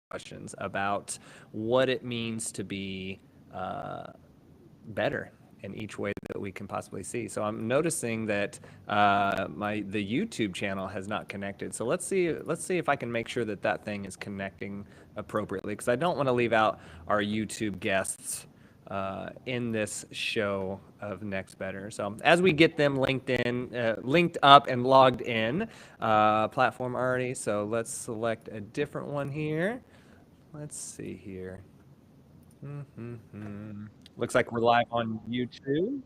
questions about what it means to be better in each way that we can possibly see. So I'm noticing that the YouTube channel has not connected. So let's see if I can make sure that that thing is connecting appropriately, because I don't want to leave out our YouTube guests in this show of Next Better. So as we get them linked up and logged in, platform already. So let's select a different one here. Let's see here. Looks like we're live on YouTube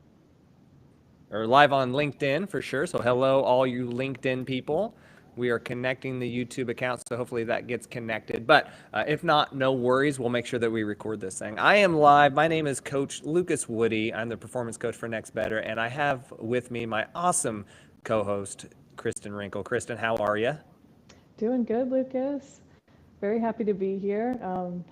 or live on LinkedIn for sure. So hello, all you LinkedIn people. We are connecting the YouTube account, so hopefully that gets connected. But if not, no worries. We'll make sure that we record this thing. I am live. My name is Coach Lucas Woody. I'm the performance coach for Next Better, and I have with me my awesome co-host, Kristen Wrinkle. Kristen, how are you? Doing good, Lucas. Very happy to be here.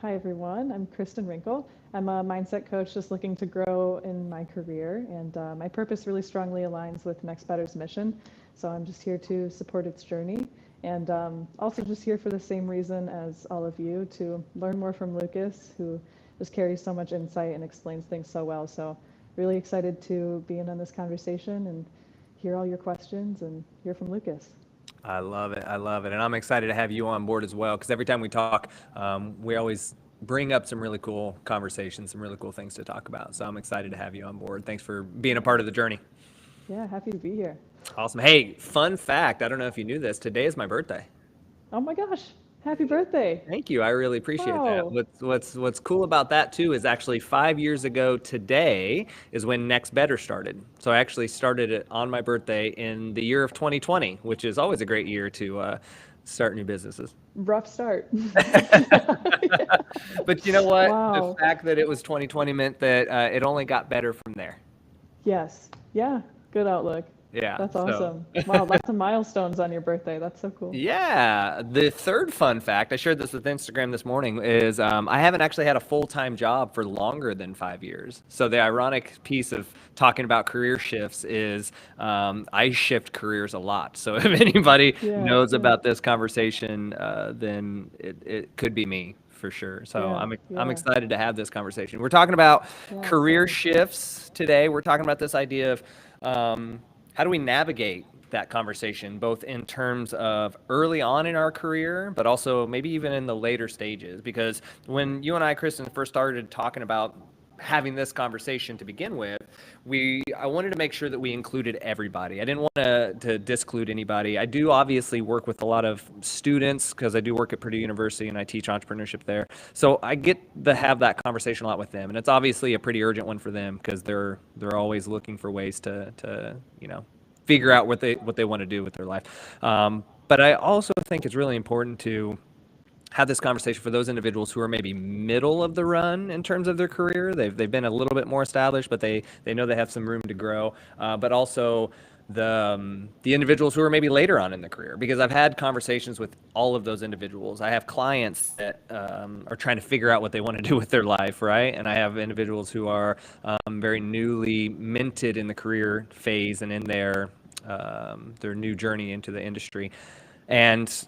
Hi, everyone. I'm Kristen Wrinkle. I'm a mindset coach just looking to grow in my career, and my purpose really strongly aligns with Next Better's mission. So I'm just here to support its journey, and also just here for the same reason as all of you, to learn more from Lucas, who just carries so much insight and explains things so well. So really excited to be in on this conversation and hear all your questions and hear from Lucas. I love it. I love it. And I'm excited to have you on board as well, because every time we talk, we always bring up some really cool conversations, some really cool things to talk about. So I'm excited to have you on board. Thanks for being a part of the journey. Yeah, happy to be here. Awesome. Hey, fun fact. I don't know if you knew this. Today is my birthday. Oh my gosh, happy birthday. Thank you. I really appreciate that. Wow. What's cool about that too is actually 5 years ago today is when Next Better started. So I actually started it on my birthday in the year of 2020, which is always a great year to start new businesses. Rough start. But you know what? The Wow. fact that it was 2020 meant that it only got better from there. Yes. Yeah, good outlook. Yeah. That's So awesome. Wow, lots of milestones on your birthday. That's so cool. yeah, the third fun fact, I shared this with Instagram this morning, is I haven't actually had a full-time job for longer than 5 years. So the ironic piece of talking about career shifts is I shift careers a lot. So if anybody Yeah, knows yeah, about this conversation, then it could be me for sure. So yeah, I'm yeah, excited to have this conversation. We're talking about yeah, career same. shifts today. We're talking about this idea of how do we navigate that conversation, both in terms of early on in our career, but also maybe even in the later stages? Because when you and I, Kristen, first started talking about having this conversation to begin with, I wanted to make sure that we included everybody. I didn't want to disclude anybody. I do obviously work with a lot of students because I do work at Purdue University and I teach entrepreneurship there. So I get to have that conversation a lot with them, and it's obviously a pretty urgent one for them because they're always looking for ways to figure out what they want to do with their life. But I also think it's really important to have this conversation for those individuals who are maybe middle of the run in terms of their career. They've been a little bit more established, but they know they have some room to grow. But also the individuals who are maybe later on in the career, because I've had conversations with all of those individuals. I have clients that are trying to figure out what they want to do with their life, right? And I have individuals who are very newly minted in the career phase and in their new journey into the industry. And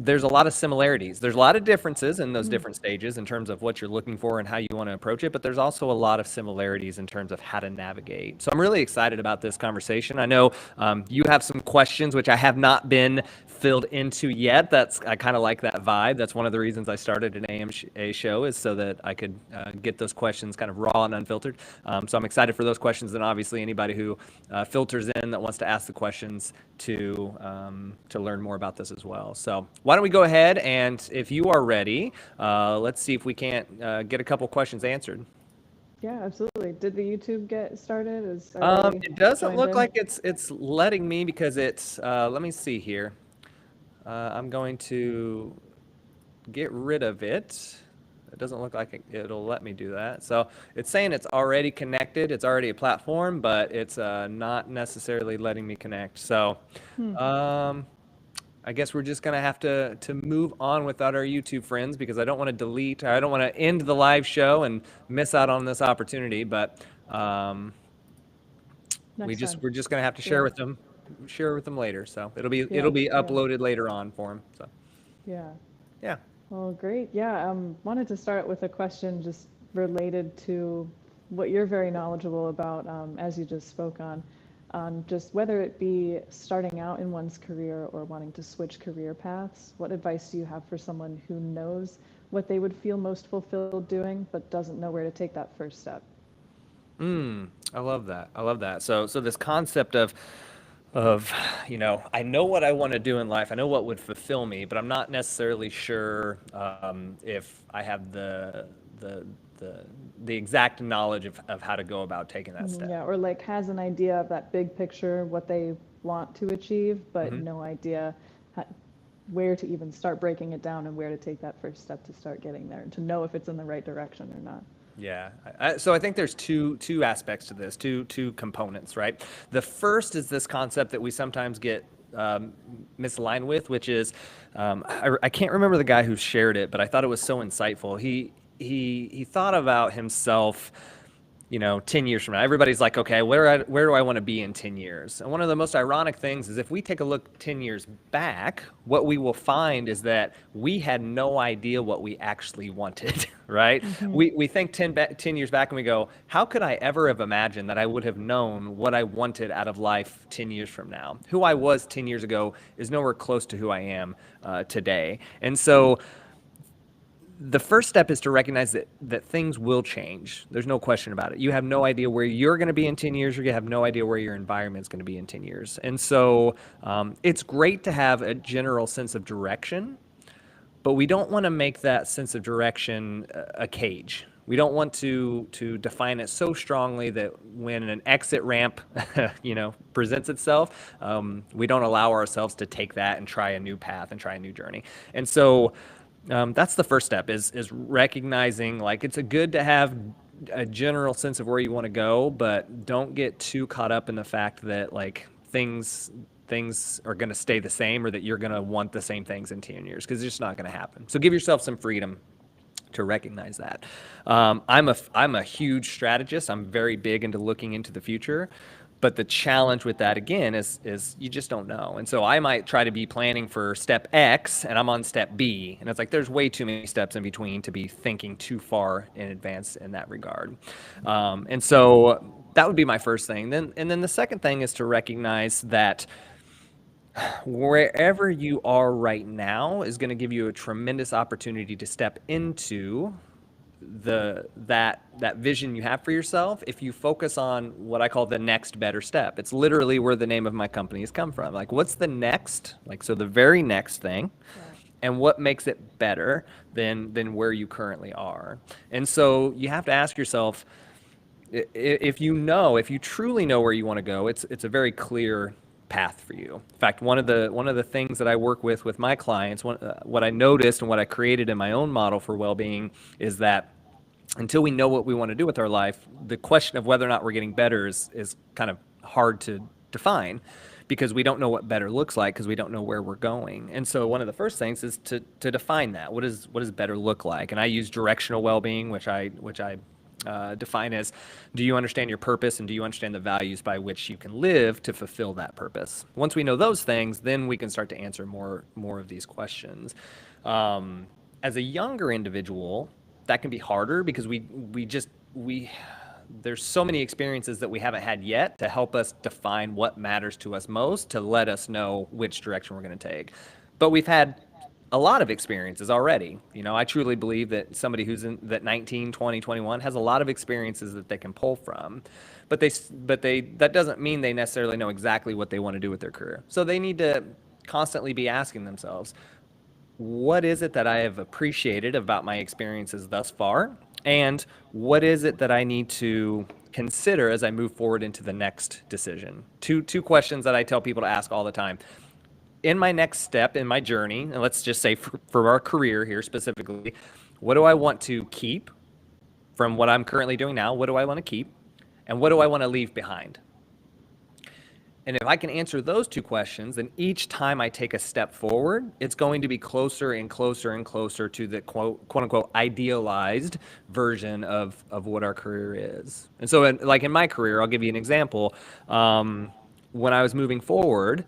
there's a lot of similarities. There's a lot of differences in those Mm. different stages in terms of what you're looking for and how you want to approach it, but there's also a lot of similarities in terms of how to navigate. So I'm really excited about this conversation. I know you have some questions which I have not been filled into yet. I kind of like that vibe. That's one of the reasons I started an AMA show, is so that I could get those questions kind of raw and unfiltered. So I'm excited for those questions, and obviously anybody who filters in that wants to ask the questions to learn more about this as well. So why don't we go ahead, and if you are ready, let's see if we can't get a couple questions answered. Yeah, absolutely. Did the YouTube get started? Are they It doesn't joined look in? like it's letting me, because it's let me see here. I'm going to get rid of it. It doesn't look like it'll let me do that. So it's saying it's already connected. It's already a platform, but it's not necessarily letting me connect. So Hmm. um, I guess we're just gonna have to move on without our YouTube friends, because I don't want to delete. I don't want to end the live show and miss out on this opportunity. But um, Next time. we're just gonna have to Yeah, share with them later. So it'll yeah, be yeah, uploaded later on for them. So yeah. yeah. Well, great. Yeah, wanted to start with a question just related to what you're very knowledgeable about, as you just spoke on just whether it be starting out in one's career or wanting to switch career paths. What advice do you have for someone who knows what they would feel most fulfilled doing, but doesn't know where to take that first step? I love that. I love that. So this concept of I know what I want to do in life. I know what would fulfill me, but I'm not necessarily sure if I have the the the exact knowledge of how to go about taking that Mhm, step. yeah, or like has an idea of that big picture, what they want to achieve, but Hmm. no idea how, where to even start breaking it down and where to take that first step to start getting there and to know if it's in the right direction or not. Yeah. So I think there's two aspects to this, two components, right? The first is this concept that we sometimes get misaligned with, which is I can't remember the guy who shared it, but I thought it was so insightful. He thought about himself 10 years from now. Everybody's like, okay, where do I want to be in 10 years? And one of the most ironic things is if we take a look 10 years back, what we will find is that we had no idea what we actually wanted, right? Hmm. We think 10 years back and we go, how could I ever have imagined that I would have known what I wanted out of life 10 years from now? Who I was 10 years ago is nowhere close to who I am today. And so the first step is to recognize that things will change. There's no question about it. You have no idea where you're going to be in 10 years, or you have no idea where your environment's going to be in 10 years. And so it's great to have a general sense of direction, but we don't want to make that sense of direction a cage. We don't want to define it so strongly that when an exit ramp, presents itself, we don't allow ourselves to take that and try a new path and try a new journey. And so that's the first step is recognizing like it's a good to have a general sense of where you want to go, but don't get too caught up in the fact that like things are going to stay the same or that you're going to want the same things in 10 years because it's just not going to happen. So give yourself some freedom to recognize that. I'm a huge strategist. I'm very big into looking into the future. But the challenge with that again is you just don't know. And so I might try to be planning for step X and I'm on step B. And it's like there's way too many steps in between to be thinking too far in advance in that regard. And so that would be my first thing. Then the second thing is to recognize that wherever you are right now is going to give you a tremendous opportunity to step into that vision you have for yourself if you focus on what I call the next better step. It's literally where the name of my company has come from. Like what's the next, like so the very next thing Yeah. and what makes it better than where you currently are. And so you have to ask yourself if you truly know where you want to go, it's a very clear path for you. In fact, one of the things that I work with my clients, what I noticed and what I created in my own model for well-being is that until we know what we want to do with our life, the question of whether or not we're getting better is kind of hard to define because we don't know what better looks like because we don't know where we're going. And so one of the first things is to define that. What does better look like? And I use directional well-being, which I define as do you understand your purpose and do you understand the values by which you can live to fulfill that purpose. Once we know those things, then we can start to answer more of these questions. As a younger individual, that can be harder because we there's so many experiences that we haven't had yet to help us define what matters to us most to let us know which direction we're going to take. But we've had a lot of experiences already. I truly believe that somebody who's in that 19, 20, 21 has a lot of experiences that they can pull from. But they that doesn't mean they necessarily know exactly what they want to do with their career. So they need to constantly be asking themselves, what is it that I have appreciated about my experiences thus far? And what is it that I need to consider as I move forward into the next decision? Two questions that I tell people to ask all the time. In my next step in my journey, and let's just say for our career here specifically, what do I want to keep from what I'm currently doing now? What do I want to keep? And what do I want to leave behind? And if I can answer those two questions, then each time I take a step forward, it's going to be closer and closer and closer to the quote unquote idealized version of what our career is. And so, like in my career, I'll give you an example. When I was moving forward,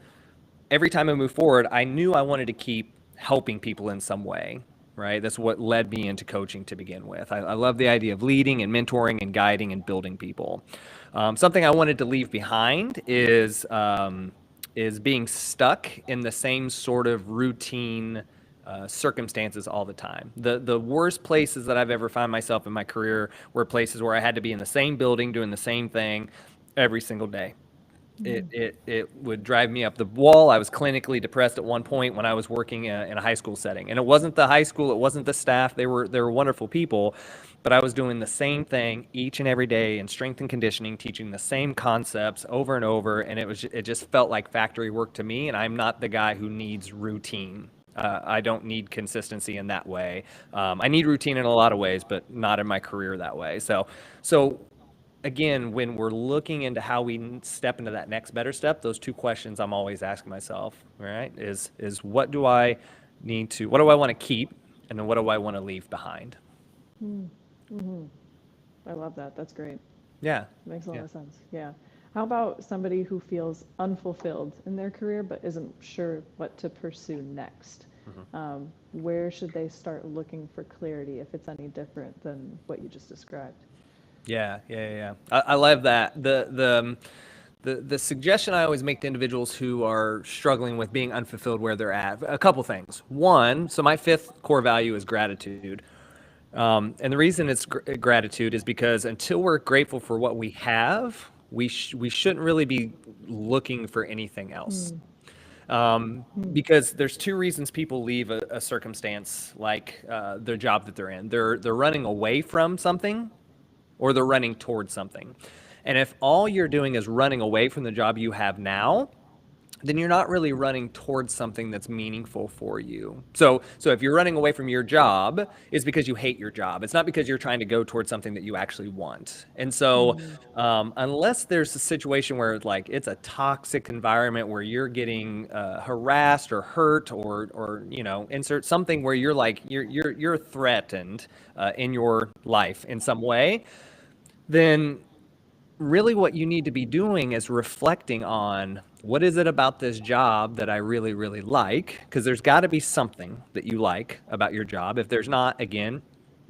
every time I moved forward, I knew I wanted to keep helping people in some way. right? That's what led me into coaching to begin with. I love the idea of leading and mentoring and guiding and building people. Something I wanted to leave behind is being stuck in the same sort of routine circumstances all the time. The worst places that I've ever found myself in my career were places where I had to be in the same building doing the same thing every single day. It would drive me up the wall. I was clinically depressed at one point when I was working in a high school setting, and it wasn't the high school, it wasn't the staff. They were wonderful people, but I was doing the same thing each and every day in strength and conditioning, teaching the same concepts over and over, and it just felt like factory work to me. And I'm not the guy who needs routine. I don't need consistency in that way. I need routine in a lot of ways, but not in my career that way. So again, when we're looking into how we step into that next better step, those two questions I'm always asking myself, all right, is what do I what do I want to keep, and then what do I want to leave behind? Mm-hmm. I love that. That's great. Yeah. Makes a lot Yeah. of sense. Yeah. How about somebody who feels unfulfilled in their career but isn't sure what to pursue next? Where should they start looking for clarity if it's any different than what you just described? Yeah. I love that. The suggestion I always make to individuals who are struggling with being unfulfilled where they're at, a couple things. One, so my fifth core value is gratitude. And the reason it's gratitude is because until we're grateful for what we have, we shouldn't really be looking for anything else. Because there's two reasons people leave a circumstance like their job that they're in. They're running away from something, or they're running towards something. And if all you're doing is running away from the job you have now, then you're not really running towards something that's meaningful for you. So if you're running away from your job, it's because you hate your job. It's not because you're trying to go towards something that you actually want. And so unless there's a situation where like it's a toxic environment where you're getting harassed or hurt, or insert something where you're like you're threatened in your life in some way, then really what you need to be doing is reflecting on what is it about this job that I really, really like? Because there's got to be something that you like about your job. If there's not, again,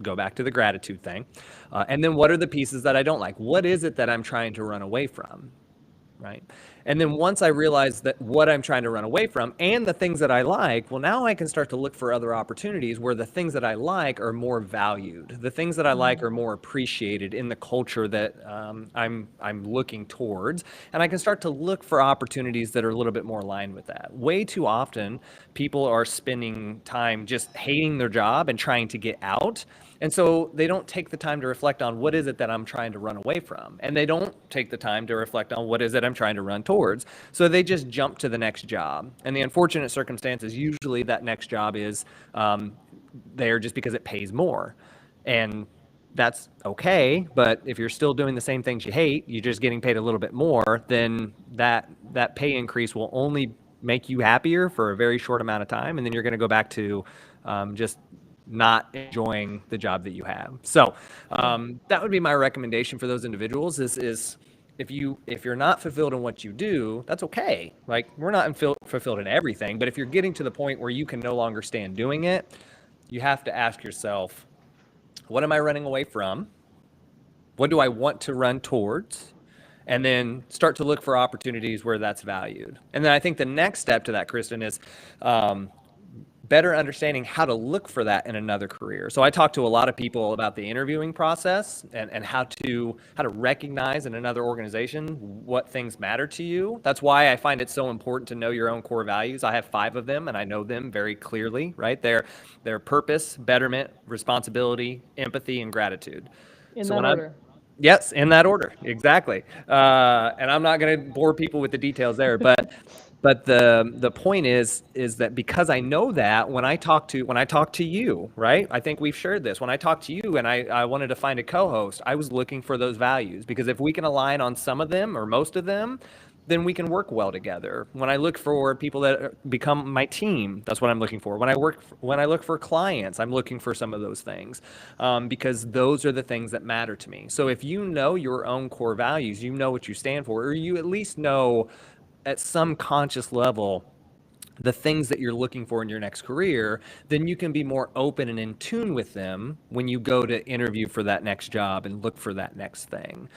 go back to the gratitude thing. And then what are the pieces that I don't like? What is it that I'm trying to run away from? Right. And then once I realize that what I'm trying to run away from and the things that I like, well, now I can start to look for other opportunities where the things that I like are more valued. The things that I like are more appreciated in the culture that I'm looking towards. And I can start to look for opportunities that are a little bit more aligned with that. Way too often, people are spending time just hating their job and trying to get out. And so they don't take the time to reflect on what is it that I'm trying to run away from. And they don't take the time to reflect on what is it I'm trying to run towards. So they just jump to the next job. And the unfortunate circumstance is usually that next job is there just because it pays more. And that's okay. But if you're still doing the same things you hate, you're just getting paid a little bit more, then that pay increase will only make you happier for a very short amount of time. And then you're going to go back to just not enjoying the job that you have. So that would be my recommendation for those individuals is if you're not fulfilled in what you do, that's okay. Like we're not fulfilled in everything, but if you're getting to the point where you can no longer stand doing it, you have to ask yourself, what am I running away from? What do I want to run towards? And then start to look for opportunities where that's valued. And then I think the next step to that, Kristen, is better understanding how to look for that in another career. So I talk to a lot of people about the interviewing process and how to recognize in another organization what things matter to you. That's why I find it so important to know your own core values. I have 5 of them and I know them very clearly, right? They're purpose, betterment, responsibility, empathy, and gratitude. In So that when order. Yes, in that order, exactly. And I'm not going to bore people with the details there, but the point is that because I know that when I talk to you, right? I think we've shared this. When I talked to you and I wanted to find a co-host, I was looking for those values because if we can align on some of them or most of them, then we can work well together. When I look for people that become my team, that's what I'm looking for. When I look for clients, I'm looking for some of those things because those are the things that matter to me. So if you know your own core values, you know what you stand for, or you at least know at some conscious level the things that you're looking for in your next career, then you can be more open and in tune with them when you go to interview for that next job and look for that next thing.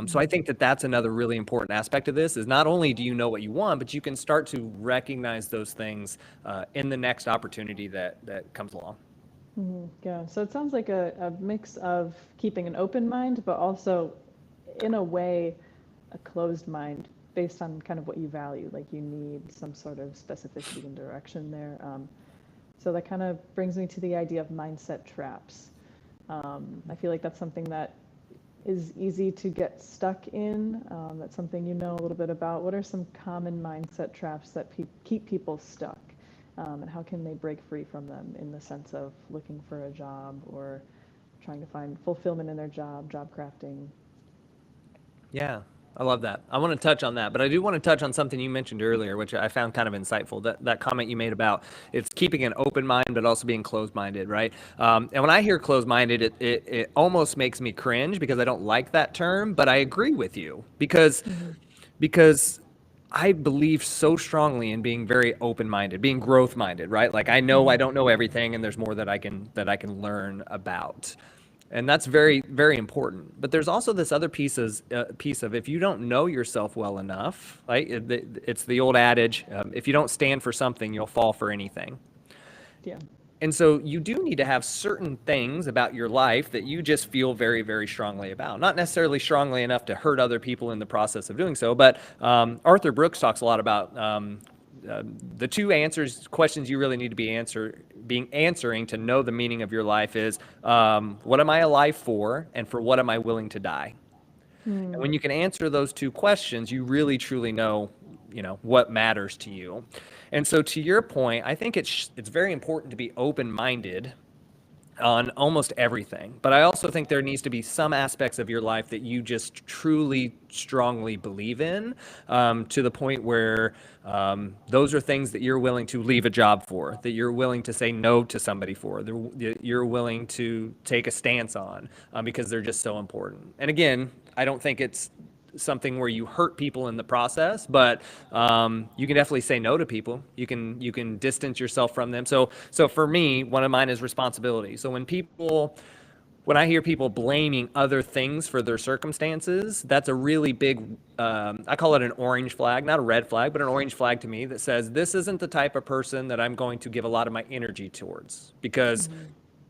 So I think that that's another really important aspect of this is not only do you know what you want, but you can start to recognize those things in the next opportunity that comes along. Yeah, so it sounds like a mix of keeping an open mind, but also, in a way, a closed mind based on kind of what you value. Like you need some sort of specificity and direction there. So that kind of brings me to the idea of mindset traps. I feel like that's something that is easy to get stuck in. That's something you know a little bit about. What are some common mindset traps that keep people stuck? And how can they break free from them in the sense of looking for a job or trying to find fulfillment in their job crafting? Yeah, I love that. I want to touch on that, but I do want to touch on something you mentioned earlier, which I found kind of insightful. That comment you made about it's keeping an open mind, but also being closed-minded, right? And when I hear closed-minded, it almost makes me cringe because I don't like that term, but I agree with you because I believe so strongly in being very open-minded, being growth-minded, right? Like I know I don't know everything, and there's more that I can learn about, and that's very very important. But there's also this other piece of if you don't know yourself well enough, right? It's the old adage: if you don't stand for something, you'll fall for anything. Yeah. And so you do need to have certain things about your life that you just feel very, very strongly about. Not necessarily strongly enough to hurt other people in the process of doing so, but Arthur Brooks talks a lot about the two questions you really need to be answering to know the meaning of your life is what am I alive for, and for what am I willing to die? And when you can answer those two questions, you really truly know, what matters to you. And so to your point, I think it's very important to be open-minded on almost everything. But I also think there needs to be some aspects of your life that you just truly strongly believe in, to the point where those are things that you're willing to leave a job for, that you're willing to say no to somebody for, that you're willing to take a stance on, because they're just so important. And again, I don't think it's something where you hurt people in the process, but you can definitely say no to people. You can distance yourself from them. So for me, one of mine is responsibility. So when I hear people blaming other things for their circumstances, that's a really big, I call it an orange flag, not a red flag, but an orange flag to me that says this isn't the type of person that I'm going to give a lot of my energy towards. Because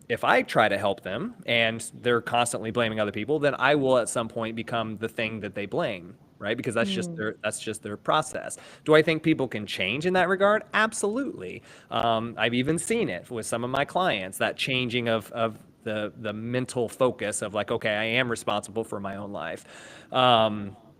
if I try to help them and they're constantly blaming other people, then I will at some point become the thing that they blame, right? Because that's just their process. Do I think people can change in that regard? Absolutely. I've even seen it with some of my clients, that changing of the mental focus of like, okay, I am responsible for my own life.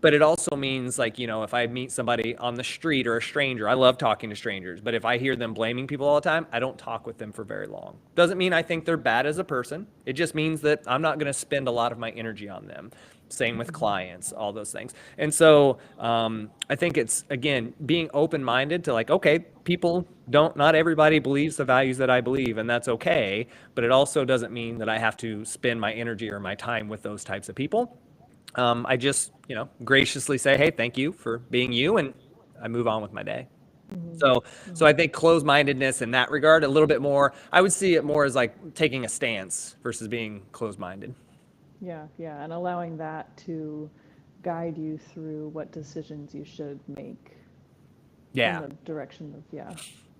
But it also means like, if I meet somebody on the street or a stranger, I love talking to strangers, but if I hear them blaming people all the time, I don't talk with them for very long. Doesn't mean I think they're bad as a person. It just means that I'm not going to spend a lot of my energy on them. Same with clients, all those things. And so I think it's, again, being open-minded to like, okay, not everybody believes the values that I believe, and that's okay. But it also doesn't mean that I have to spend my energy or my time with those types of people. I just, graciously say, hey, thank you for being you, and I move on with my day. So I think closed-mindedness in that regard, a little bit more, I would see it more as like taking a stance versus being closed-minded. Yeah, yeah, and allowing that to guide you through what decisions you should make in Yeah. the direction of,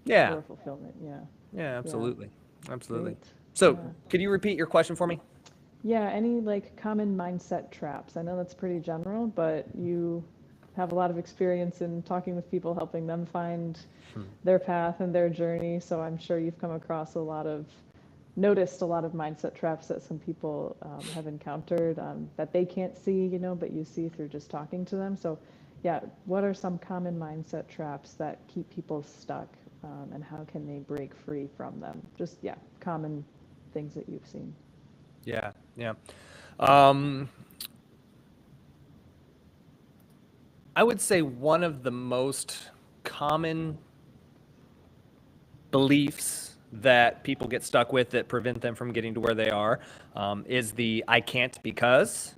Yeah. your fulfillment. Yeah, Yeah, yeah, absolutely. Absolutely. great. So Yeah. could you repeat your question for me? Yeah, any like common mindset traps? I know that's pretty general, but you have a lot of experience in talking with people, helping them find their path and their journey. So I'm sure you've come across noticed a lot of mindset traps that some people have encountered, that they can't see, but you see through just talking to them. So yeah, what are some common mindset traps that keep people stuck, and how can they break free from them? Just, yeah, common things that you've seen. Yeah, yeah. Um, I would say one of the most common beliefs that people get stuck with that prevent them from getting to where they are, is the I can't because.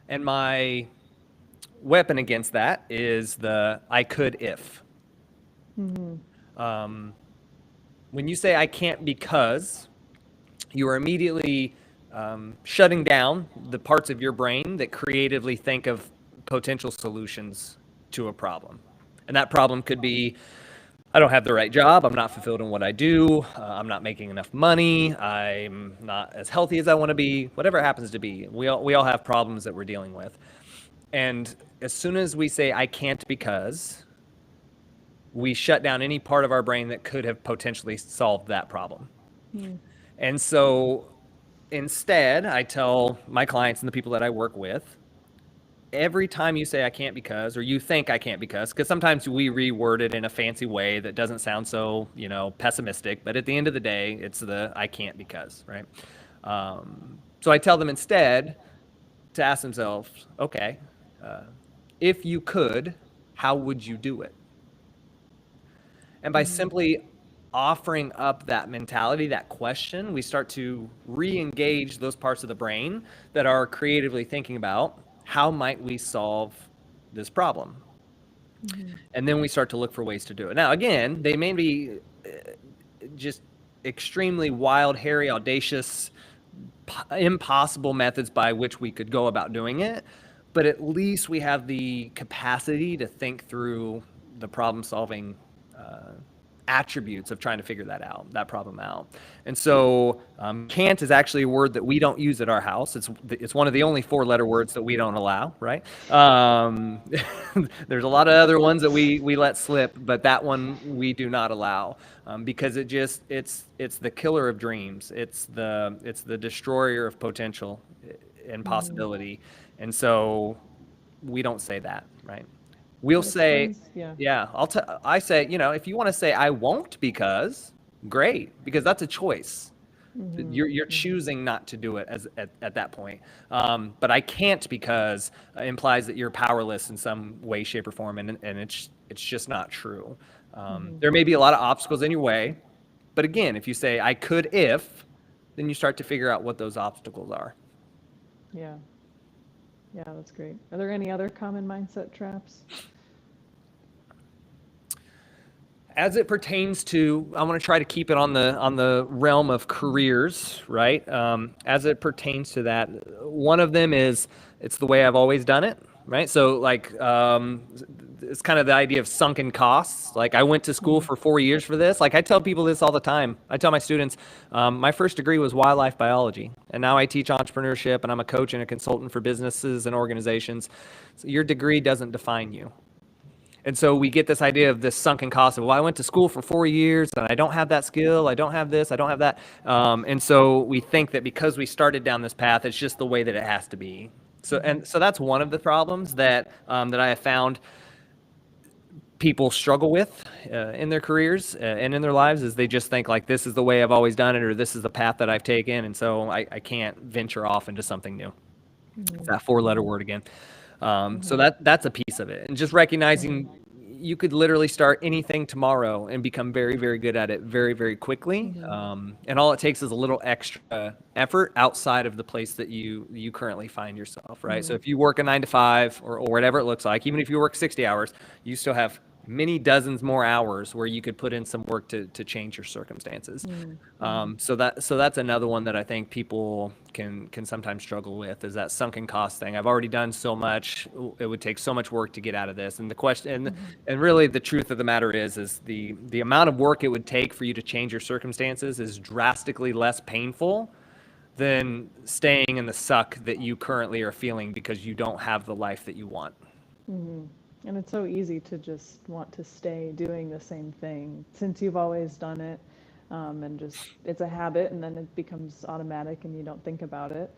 And my weapon against that is the I could if. Mm-hmm. When you say I can't because, you are immediately shutting down the parts of your brain that creatively think of potential solutions to a problem. And that problem could be, I don't have the right job. I'm not fulfilled in what I do. I'm not making enough money. I'm not as healthy as I want to be. Whatever it happens to be, we all have problems that we're dealing with. And as soon as we say I can't because, we shut down any part of our brain that could have potentially solved that problem. Mm. And so instead, I tell my clients and the people that I work with, every time you say I can't because, or you think I can't because sometimes we reword it in a fancy way that doesn't sound so, pessimistic, but at the end of the day, it's the I can't because, right? So I tell them instead to ask themselves, okay, uh, if you could, how would you do it? And by Mm-hmm. simply offering up that mentality, that question, we start to re-engage those parts of the brain that are creatively thinking about how might we solve this problem. Mm-hmm. And then we start to look for ways to do it. Now, again, they may be just extremely wild, hairy, audacious, impossible methods by which we could go about doing it, but at least we have the capacity to think through the problem solving uh, attributes of trying to figure that problem out. And so can't is actually a word that we don't use at our house. It's one of the only 4-letter words that we don't allow, right? There's a lot of other ones that we let slip, but that one we do not allow, because it's the killer of dreams. It's the destroyer of potential and Mm-hmm. possibility. And so we don't say that, right? We'll That say, explains, yeah. yeah, I say, if you want to say I won't because, great, because that's a choice. Mm-hmm. You're Mm-hmm. choosing not to do it at that point. But I can't because implies that you're powerless in some way, shape, or form, and it's just not true. Mm-hmm. There may be a lot of obstacles in your way, but again, if you say I could if, then you start to figure out what those obstacles are. Yeah. Yeah, that's great. Are there any other common mindset traps? As it pertains to, I want to try to keep it on the realm of careers, right? As it pertains to that, one of them is it's the way I've always done it, right? So like, it's kind of the idea of sunken costs. Like I went to school Mm-hmm. for 4 years for this. Like I tell people this all the time. I tell my students, my first degree was wildlife biology, and now I teach entrepreneurship, and I'm a coach and a consultant for businesses and organizations. So your degree doesn't define you. And so we get this idea of this sunken cost of, well, I went to school for 4 years and I don't have that skill, I don't have this, I don't have that. And so we think that because we started down this path, it's just the way that it has to be. Mm-hmm. So that's one of the problems that I have found people struggle with in their careers and in their lives, is they just think like this is the way I've always done it, or this is the path that I've taken, and so I can't venture off into something new. It's that 4-letter Mm-hmm. word again. So Mm-hmm. that's a piece of it, and just Mm-hmm. recognizing you could literally start anything tomorrow and become very, very good at it very, very quickly. Mm-hmm. And all it takes is a little extra effort outside of the place that you currently find yourself, right? So Mm-hmm. if you work a 9 to 5 or whatever it looks like, even if you work 60 hours, you still have many dozens more hours where you could put in some work to change your circumstances. Mm-hmm. So that's another one that I think people can sometimes struggle with, is that sunken cost thing. I've already done so much; it would take so much work to get out of this. And the question, Mm-hmm. and really, the truth of the matter is the amount of work it would take for you to change your circumstances is drastically less painful than staying in the suck that you currently are feeling because you don't have the life that you want. Mm-hmm. And it's so easy to just want to stay doing the same thing since you've always done it. And just it's a habit, and then it becomes automatic and you don't think about it.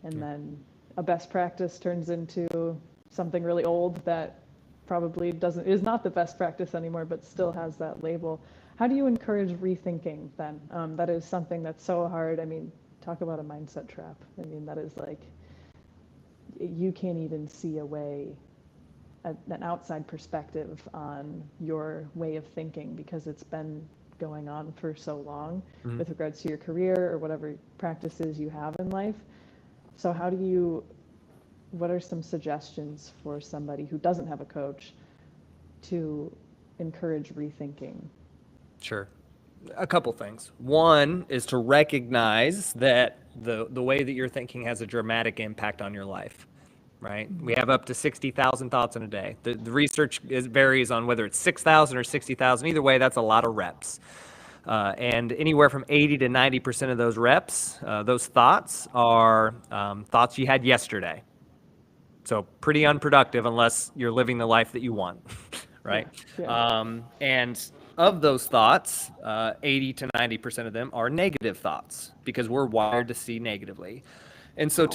And then a best practice turns into something really old that probably doesn't is not the best practice anymore, but still has that label. How do you encourage rethinking then? That is something that's so hard. I mean, talk about a mindset trap. I mean, that is like you can't even see a way an outside perspective on your way of thinking because it's been going on for so long Mhm. with regards to your career or whatever practices you have in life. So what are some suggestions for somebody who doesn't have a coach to encourage rethinking? Sure. A couple things. One is to recognize that the way that you're thinking has a dramatic impact on your life, right? We have up to 60,000 thoughts in a day. The research varies on whether it's 6,000 or 60,000. Either way, that's a lot of reps. And anywhere from 80 to 90% of those reps, those thoughts are thoughts you had yesterday. So pretty unproductive unless you're living the life that you want, right? And of those thoughts, 80 to 90% of them are negative thoughts because we're wired to see negatively. And so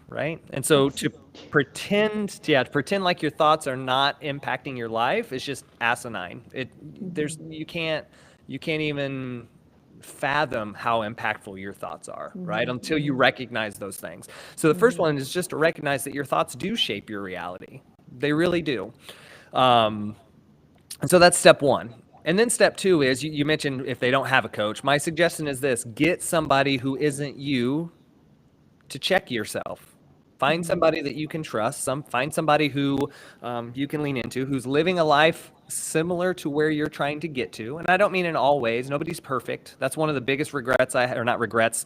right? And so to pretend like your thoughts are not impacting your life is just asinine. You can't even fathom how impactful your thoughts are, right? Until you recognize those things. So the first one is just to recognize that your thoughts do shape your reality. They really do. And so that's step one. And then step two is you mentioned if they don't have a coach. My suggestion is this: get somebody who isn't you to check yourself. Find somebody that you can trust. Find somebody who you can lean into, who's living a life similar to where you're trying to get to. And I don't mean in all ways. Nobody's perfect. That's one of the biggest regrets I had, or not regrets.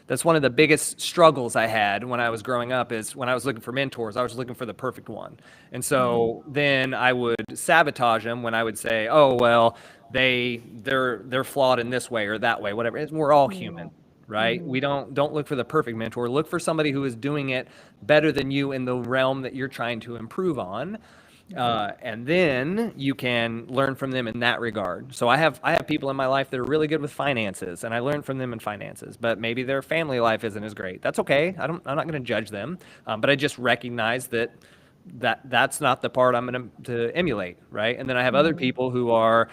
That's one of the biggest struggles I had when I was growing up. Is when I was looking for mentors, I was looking for the perfect one. And so then I would sabotage them when I would say, "Oh well, they're flawed in this way or that way, whatever." We're all human. Right? We don't look for the perfect mentor. Look for somebody who is doing it better than you in the realm that you're trying to improve on. And then you can learn from them in that regard. So I have people in my life that are really good with finances, and I learn from them in finances, but maybe their family life isn't as great. That's okay. I'm not going to judge them, but I just recognize that's not the part I'm going to emulate, right? And then I have other people who are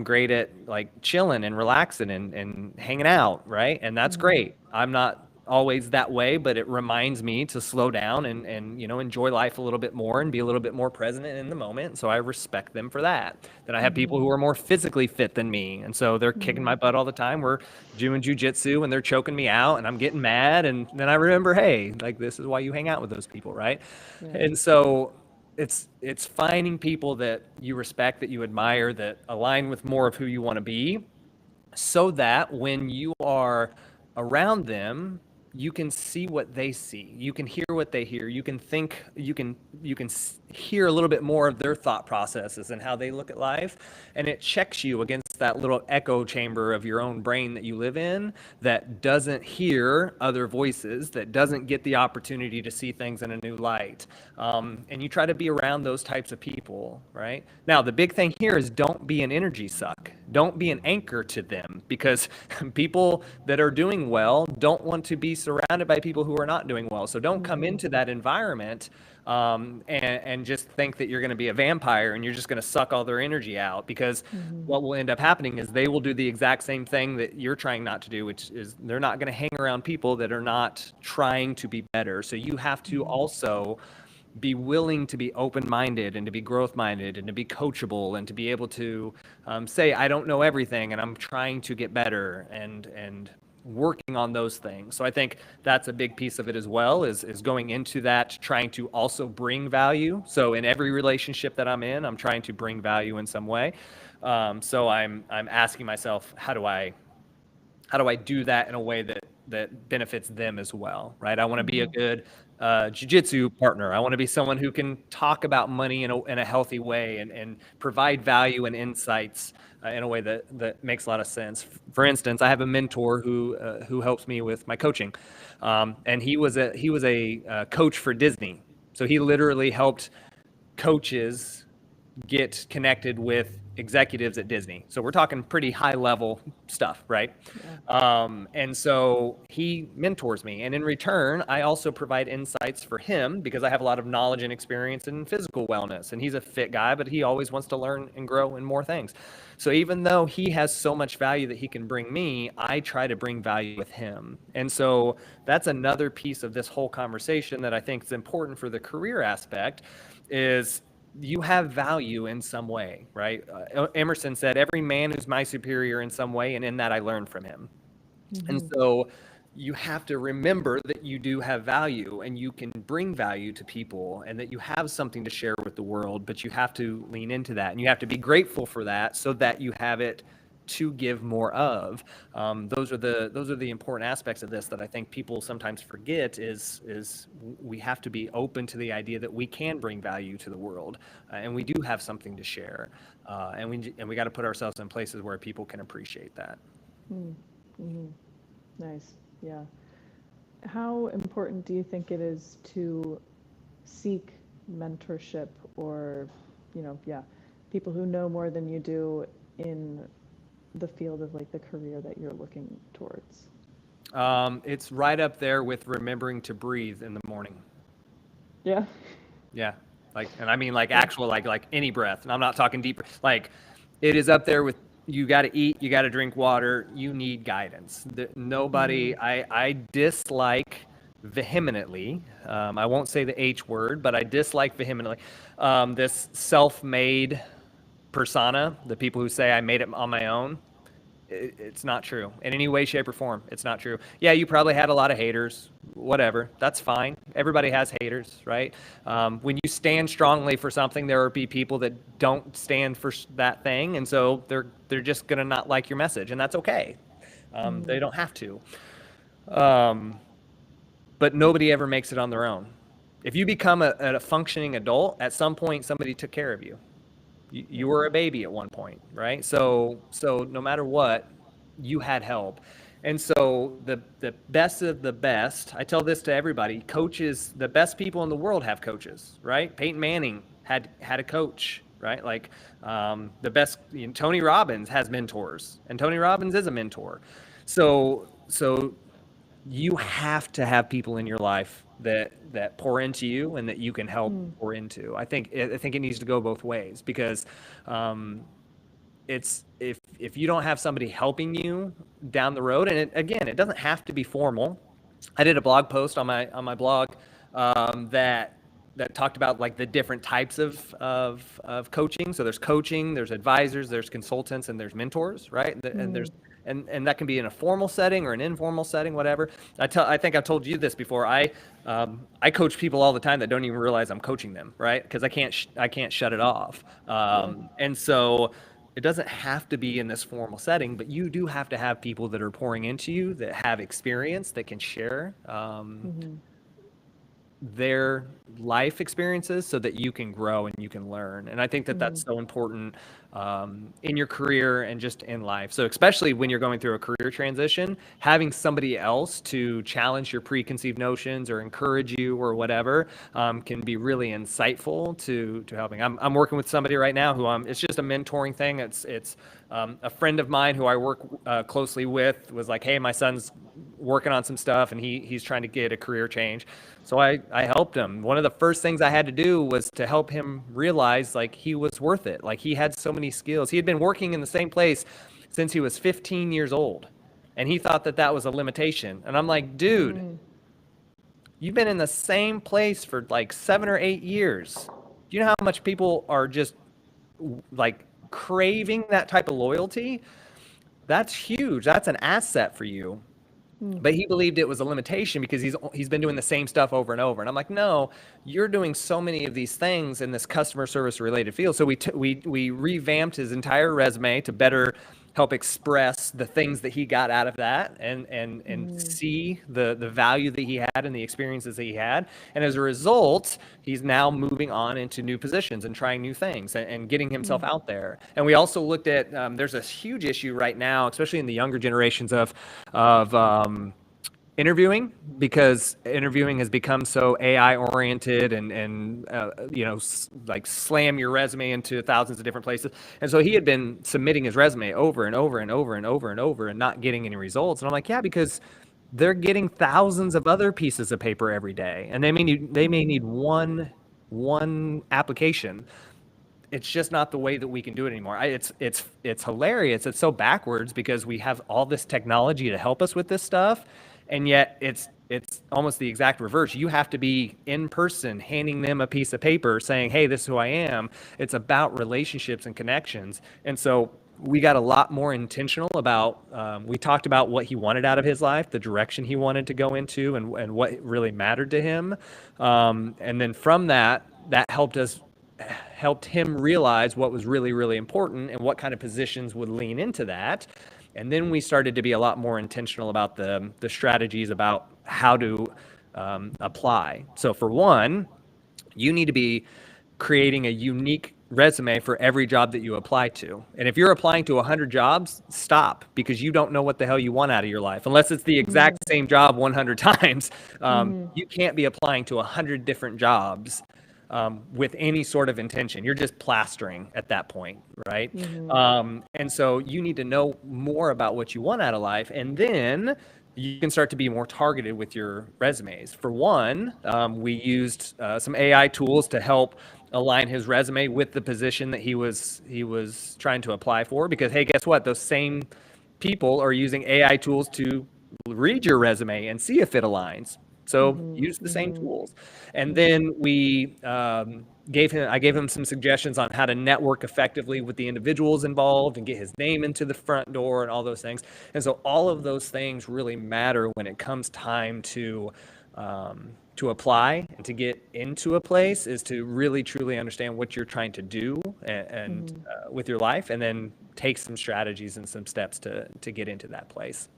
great at like chilling and relaxing and hanging out, right? And that's great. I'm not always that way, but it reminds me to slow down and enjoy life a little bit more and be a little bit more present in the moment. So I respect them for that. Then I have people who are more physically fit than me, and so they're kicking my butt all the time. We're doing jujitsu and they're choking me out and I'm getting mad, and then I remember, hey, like this is why you hang out with those people, right? And so it's finding people that you respect, that you admire, that align with more of who you want to be, so that when you are around them, you can see what they see, you can hear what they hear, you can think, you can hear a little bit more of their thought processes and how they look at life, and it checks you against that little echo chamber of your own brain that you live in, that doesn't hear other voices, that doesn't get the opportunity to see things in a new light. And you try to be around those types of people, right? Now, the big thing here is don't be an energy suck. Don't be an anchor to them, because people that are doing well don't want to be surrounded by people who are not doing well. So don't come into that environment and just think that you're going to be a vampire and you're just going to suck all their energy out, because what will end up happening is they will do the exact same thing that you're trying not to do, which is they're not going to hang around people that are not trying to be better. So you have to also be willing to be open-minded and to be growth-minded and to be coachable and to be able to say, I don't know everything and I'm trying to get better, and working on those things. So I think that's a big piece of it as well, is going into that, trying to also bring value. So in every relationship that I'm in, I'm trying to bring value in some way. So I'm asking myself, how do I do that in a way that benefits them as well, right? I want to be a good jiu-jitsu partner. I want to be someone who can talk about money in a healthy way and provide value and insights in a way that makes a lot of sense. For instance, I have a mentor who helps me with my coaching, and he was a coach for Disney. So he literally helped coaches get connected with executives at Disney. So we're talking pretty high level stuff, right? And so he mentors me. And in return, I also provide insights for him, because I have a lot of knowledge and experience in physical wellness. And he's a fit guy, but he always wants to learn and grow in more things. So even though he has so much value that he can bring me, I try to bring value with him. And so that's another piece of this whole conversation that I think is important for the career aspect, is you have value in some way, right? Emerson said, every man is my superior in some way, and in that I learn from him. And so you have to remember that you do have value and you can bring value to people and that you have something to share with the world, but you have to lean into that and you have to be grateful for that so that you have it to give more of. Those are the important aspects of this that I think people sometimes forget is we have to be open to the idea that we can bring value to the world, and we do have something to share, and we got to put ourselves in places where people can appreciate that. Mm-hmm. Nice. Yeah. How important do you think it is to seek mentorship or, people who know more than you do in the field of like the career that you're looking towards? It's right up there with remembering to breathe in the morning. Yeah. Yeah. And I mean actual, like any breath. And I'm not talking deep. Like it is up there with, you got to eat, you got to drink water, you need guidance. Nobody, I dislike vehemently, I won't say the H word, but I dislike vehemently this self-made persona, the people who say I made it on my own. It's not true in any way, shape, or form. It's not true. Yeah, you probably had a lot of haters, whatever. That's fine. Everybody has haters, right? When you stand strongly for something, there will be people that don't stand for that thing, and so they're just gonna not like your message, and that's okay. They don't have to. But nobody ever makes it on their own. If you become a functioning adult, at some point somebody took care of you. You were a baby at one point, right? So no matter what, you had help. And so the best of the best, I tell this to everybody, coaches, the best people in the world have coaches, right? Peyton Manning had a coach, right? Like the best, Tony Robbins has mentors, and Tony Robbins is a mentor. So you have to have people in your life that pour into you and that you can help pour into. I think it needs to go both ways, because it's if you don't have somebody helping you down the road, and it doesn't have to be formal. I did a blog post on my blog that talked about like the different types of coaching. So there's coaching, there's advisors, there's consultants, and there's mentors, right? And there's and that can be in a formal setting or an informal setting, whatever. I think I've told you this before. I coach people all the time that don't even realize I'm coaching them, right? Because I can't shut it off. And so it doesn't have to be in this formal setting, but you do have to have people that are pouring into you, that have experience, that can share their life experiences so that you can grow and you can learn. And I think that that's so important in your career and just in life. So especially when you're going through a career transition, having somebody else to challenge your preconceived notions or encourage you or whatever can be really insightful to helping. I'm working with somebody right now who it's just a mentoring thing. It's a friend of mine who I work closely with was like, hey, my son's working on some stuff and he's trying to get a career change. So I helped him. One of the first things I had to do was to help him realize like he was worth it. Like he had so many skills. He had been working in the same place since he was 15 years old. And he thought that was a limitation. And I'm like, dude, you've been in the same place for like 7 or 8 years. Do you know how much people are just like craving that type of loyalty? That's huge. That's an asset for you. But he believed it was a limitation because he's been doing the same stuff over and over. And I'm like, no, you're doing so many of these things in this customer service related field. So we revamped his entire resume to better help express the things that he got out of that and see the value that he had and the experiences that he had. And as a result, he's now moving on into new positions and trying new things and getting himself out there. And we also looked at, there's a huge issue right now, especially in the younger generations of interviewing, because interviewing has become so AI oriented and like slam your resume into thousands of different places. And so he had been submitting his resume over and over and over and over and over and not getting any results. And I'm like, yeah, because they're getting thousands of other pieces of paper every day, and they may need one application. It's just not the way that we can do it anymore. It's hilarious. It's so backwards because we have all this technology to help us with this stuff, and yet it's almost the exact reverse. You have to be in person, handing them a piece of paper saying, hey, this is who I am. It's about relationships and connections. And so we got a lot more intentional about, we talked about what he wanted out of his life, the direction he wanted to go into, and what really mattered to him. And then from that helped him realize what was really, really important and what kind of positions would lean into that. And then we started to be a lot more intentional about the strategies about how to apply. So for one, you need to be creating a unique resume for every job that you apply to. And if you're applying to 100 jobs, stop, because you don't know what the hell you want out of your life. Unless it's the exact same job 100 times, you can't be applying to 100 different jobs with any sort of intention. You're just plastering at that point, right? And so you need to know more about what you want out of life, and then you can start to be more targeted with your resumes. For one, we used some AI tools to help align his resume with the position that he was trying to apply for, because hey, guess what? Those same people are using AI tools to read your resume and see if it aligns. So use the same tools. And then I gave him some suggestions on how to network effectively with the individuals involved and get his name into the front door and all those things. And so all of those things really matter when it comes time to apply and to get into a place, is to really truly understand what you're trying to do and with your life, and then take some strategies and some steps to get into that place.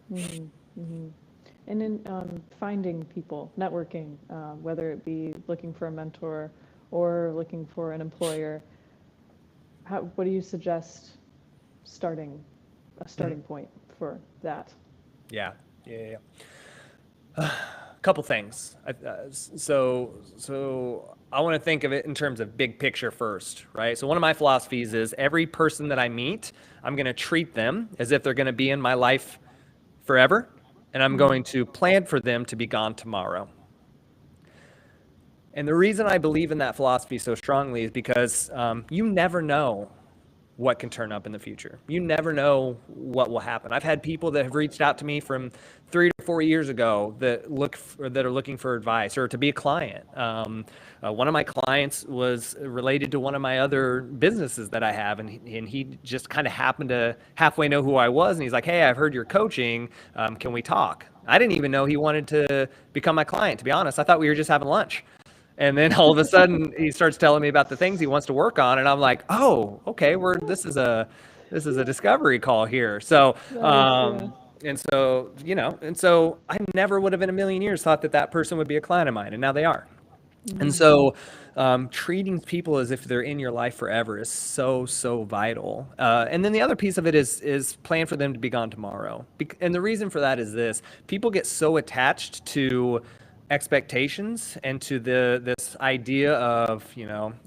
And in finding people, networking, whether it be looking for a mentor or looking for an employer, what do you suggest a starting point for that? Yeah. Couple things. So I want to think of it in terms of big picture first, right? So one of my philosophies is every person that I meet, I'm going to treat them as if they're going to be in my life forever, and I'm going to plan for them to be gone tomorrow. And the reason I believe in that philosophy so strongly is because you never know what can turn up in the future. You never know what will happen. I've had people that have reached out to me from 3 to 4 years ago that are looking for advice or to be a client. One of my clients was related to one of my other businesses that I have, and he just kind of happened to halfway know who I was, and he's like, "Hey, I've heard you're coaching. Can we talk?" I didn't even know he wanted to become my client, to be honest. I thought we were just having lunch. And then all of a sudden he starts telling me about the things he wants to work on, and I'm like, "Oh, okay, this is a discovery call here." So, and so I never would have in a million years thought that person would be a client of mine, and now they are. And so, treating people as if they're in your life forever is so vital. And then the other piece of it is plan for them to be gone tomorrow. And the reason for that is this: people get so attached to expectations and to this idea of,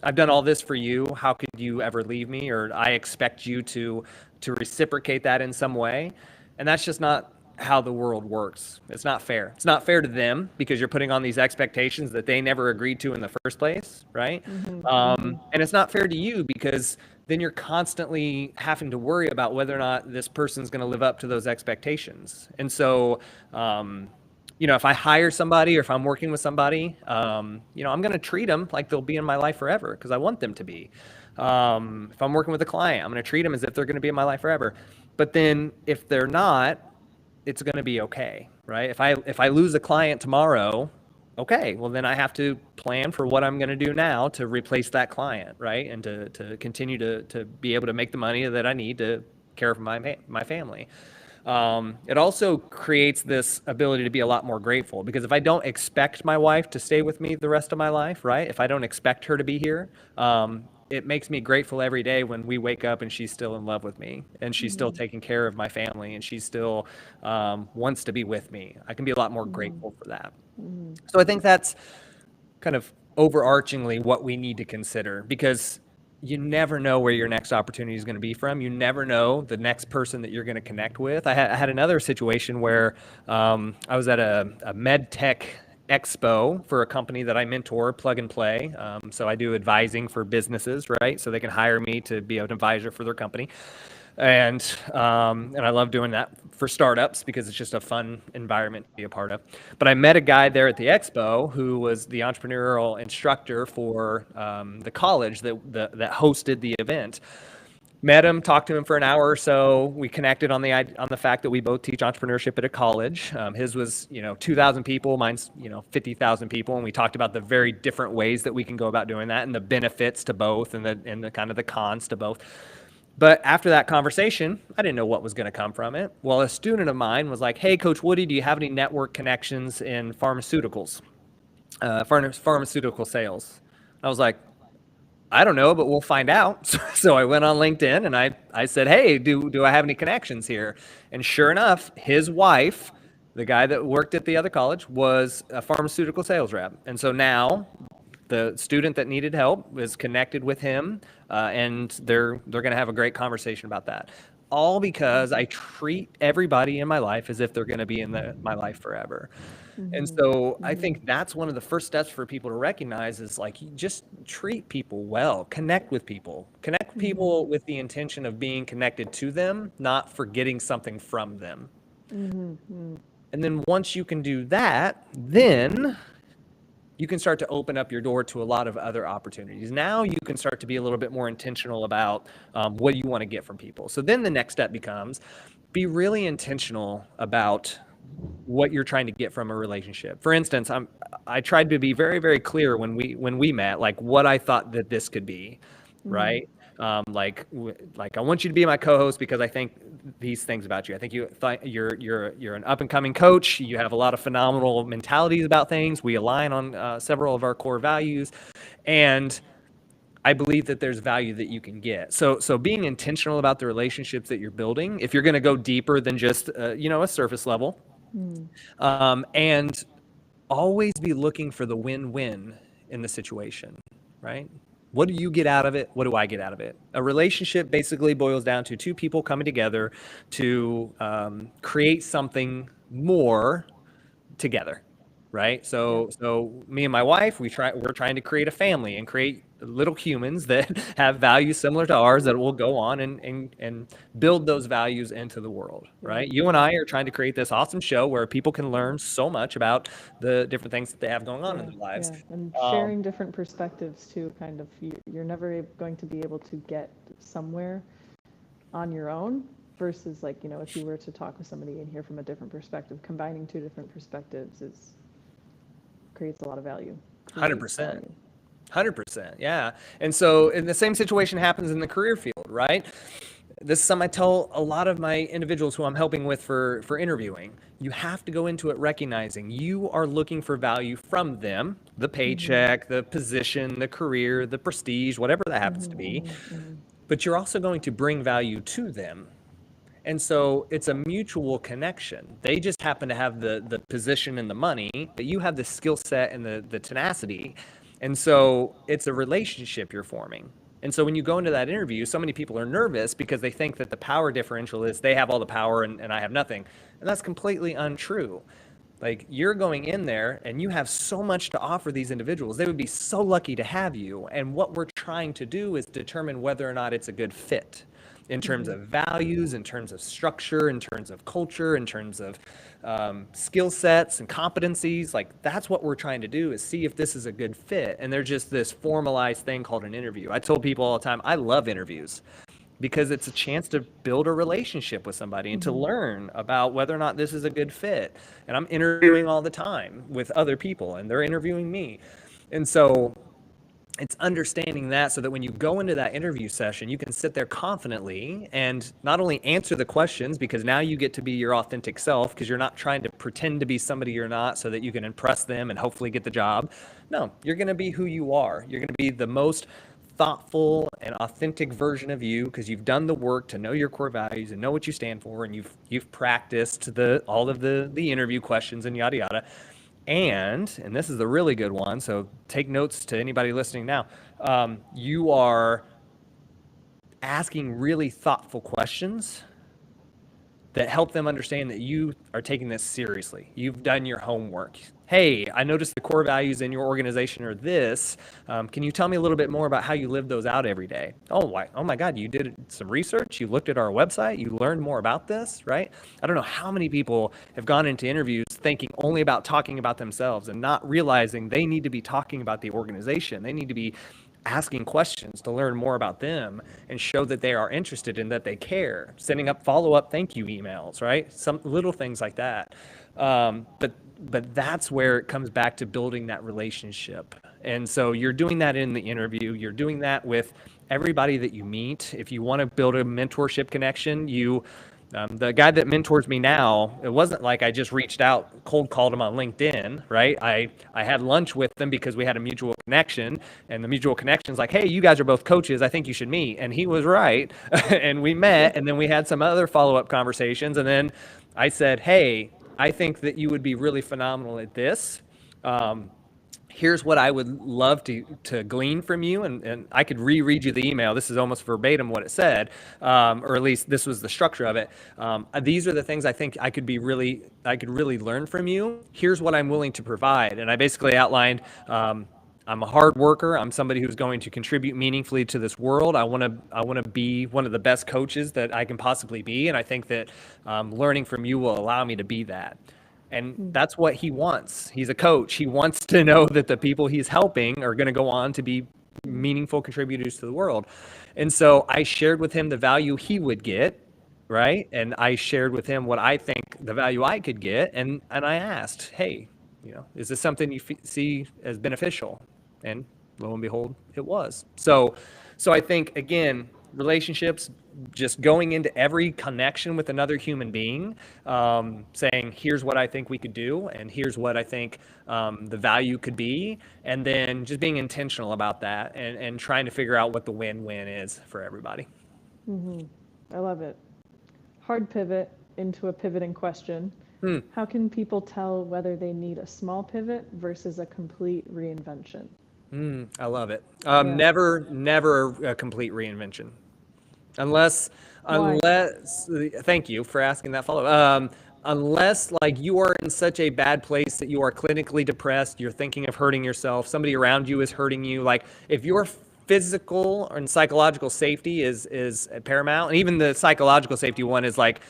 I've done all this for you, how could you ever leave me, or I expect you to reciprocate that in some way. And that's just not how the world works. It's not fair. It's not fair to them, because you're putting on these expectations that they never agreed to in the first place, right? And it's not fair to you, because then you're constantly having to worry about whether or not this person's going to live up to those expectations. And so if I hire somebody or if I'm working with somebody, I'm going to treat them like they'll be in my life forever, because I want them to be. If I'm working with a client, I'm going to treat them as if they're going to be in my life forever. But then if they're not, it's going to be okay, right? If I lose a client tomorrow, okay, well then I have to plan for what I'm going to do now to replace that client, right? And to continue to be able to make the money that I need to care for my family. It also creates this ability to be a lot more grateful, because if I don't expect my wife to stay with me the rest of my life, right? If I don't expect her to be here, it makes me grateful every day when we wake up and she's still in love with me, and she's still taking care of my family, and she still wants to be with me. I can be a lot more grateful for that. So I think that's kind of overarchingly what we need to consider, because you never know where your next opportunity is going to be from. You never know the next person that you're going to connect with. I had another situation where I was at a med tech expo for a company that I mentor, Plug and Play. So I do advising for businesses, right? So they can hire me to be an advisor for their company. And I love doing that for startups, because it's just a fun environment to be a part of. But I met a guy there at the expo who was the entrepreneurial instructor for the college that hosted the event. Met him, talked to him for an hour or so. We connected on the fact that we both teach entrepreneurship at a college. His was 2,000 people, mine's 50,000 people, and we talked about the very different ways that we can go about doing that and the benefits to both and the kind of the cons to both. But after that conversation, I didn't know what was going to come from it. Well, a student of mine was like, "Hey, Coach Woody, do you have any network connections in pharmaceuticals, pharmaceutical sales?" I was like, "I don't know, but we'll find out." So I went on LinkedIn and I said, "Hey, do I have any connections here?" And sure enough, his wife, the guy that worked at the other college, was a pharmaceutical sales rep. And so now the student that needed help is connected with him, and they're going to have a great conversation about that. All because I treat everybody in my life as if they're going to be in my life forever. And so I think that's one of the first steps for people to recognize is like, you just treat people well, connect with people with the intention of being connected to them, not for getting something from them. And then once you can do that, then you can start to open up your door to a lot of other opportunities. Now you can start to be a little bit more intentional about what you want to get from people. So then the next step becomes be really intentional about what you're trying to get from a relationship. For instance, I tried to be very, very clear when we met, like what I thought that this could be, right? Like I want you to be my co-host because I think these things about you. I think you're an up and coming coach. You have a lot of phenomenal mentalities about things. We align on several of our core values, and I believe that there's value that you can get. So being intentional about the relationships that you're building, if you're going to go deeper than just a surface level, and always be looking for the win-win in the situation, right? What do you get out of it? What do I get out of it? A relationship basically boils down to two people coming together to create something more together, right? So me and my wife, we're trying to create a family and create little humans that have values similar to ours that will go on and build those values into the world, right? You and I are trying to create this awesome show where people can learn so much about the different things that they have going on in their lives. And sharing different perspectives too, kind of, you're never going to be able to get somewhere on your own versus like, if you were to talk with somebody and hear from a different perspective, combining two different perspectives creates a lot of value. 100%. 100%. Yeah. And so the same situation happens in the career field, right? This is something I tell a lot of my individuals who I'm helping with for interviewing. You have to go into it recognizing you are looking for value from them, the paycheck, the position, the career, the prestige, whatever that happens to be. But you're also going to bring value to them. And so it's a mutual connection. They just happen to have the position and the money, but you have the skill set and the tenacity. And so it's a relationship you're forming. And so when you go into that interview, so many people are nervous because they think that the power differential is they have all the power and I have nothing. And that's completely untrue. Like, you're going in there and you have so much to offer these individuals. They would be so lucky to have you. And what we're trying to do is determine whether or not it's a good fit in terms of values, in terms of structure, in terms of culture, in terms of skill sets and competencies. Like, that's what we're trying to do, is see if this is a good fit. And they're just this formalized thing called an interview. I told people all the time, I love interviews because it's a chance to build a relationship with somebody and to learn about whether or not this is a good fit. And I'm interviewing all the time with other people and they're interviewing me. And so it's understanding that so that when you go into that interview session, you can sit there confidently and not only answer the questions, because now you get to be your authentic self, because you're not trying to pretend to be somebody you're not so that you can impress them and hopefully get the job. No, you're going to be who you are. You're going to be the most thoughtful and authentic version of you because you've done the work to know your core values and know what you stand for, and you've practiced all of the interview questions and yada yada. And this is the really good one, so take notes to anybody listening now. You are asking really thoughtful questions that help them understand that you are taking this seriously. You've done your homework. Hey, I noticed the core values in your organization are this. Can you tell me a little bit more about how you live those out every day? Oh my God, you did some research. You looked at our website. You learned more about this, right? I don't know how many people have gone into interviews thinking only about talking about themselves and not realizing they need to be talking about the organization. They need to be asking questions to learn more about them and show that they are interested and that they care, sending up follow-up thank you emails, right? Some little things like that. But that's where it comes back to building that relationship. And so you're doing that in the interview, you're doing that with everybody that you meet. If you want to build a mentorship connection, the guy that mentors me now, it wasn't like I just reached out, cold called him on LinkedIn, right? I had lunch with them because we had a mutual connection, and the mutual connection is like, hey, you guys are both coaches. I think you should meet. And he was right. And we met, and then we had some other follow-up conversations. And then I said, hey, I think that you would be really phenomenal at this. Here's what I would love to glean from you, and I could reread you the email. This is almost verbatim what it said, or at least this was the structure of it. These are the things I think I could really learn from you. Here's what I'm willing to provide, and I basically outlined. I'm a hard worker. I'm somebody who's going to contribute meaningfully to this world. I want to be one of the best coaches that I can possibly be, and I think that learning from you will allow me to be that. And that's what he wants. He's a coach. He wants to know that the people he's helping are going to go on to be meaningful contributors to the world. And so I shared with him the value he would get, right? And I shared with him what I think the value I could get. And I asked, hey, is this something you see as beneficial? And lo and behold, it was. So I think, again, relationships, just going into every connection with another human being, saying, here's what I think we could do, and here's what I think the value could be, and then just being intentional about that and trying to figure out what the win-win is for everybody. I love it. Hard pivot into a pivoting question. How can people tell whether they need a small pivot versus a complete reinvention? I love it. Never a complete reinvention. Unless, thank you for asking that follow-up. Unless like you are in such a bad place that you are clinically depressed, you're thinking of hurting yourself, somebody around you is hurting you. Like if your physical and psychological safety is paramount, and even the psychological safety one is like,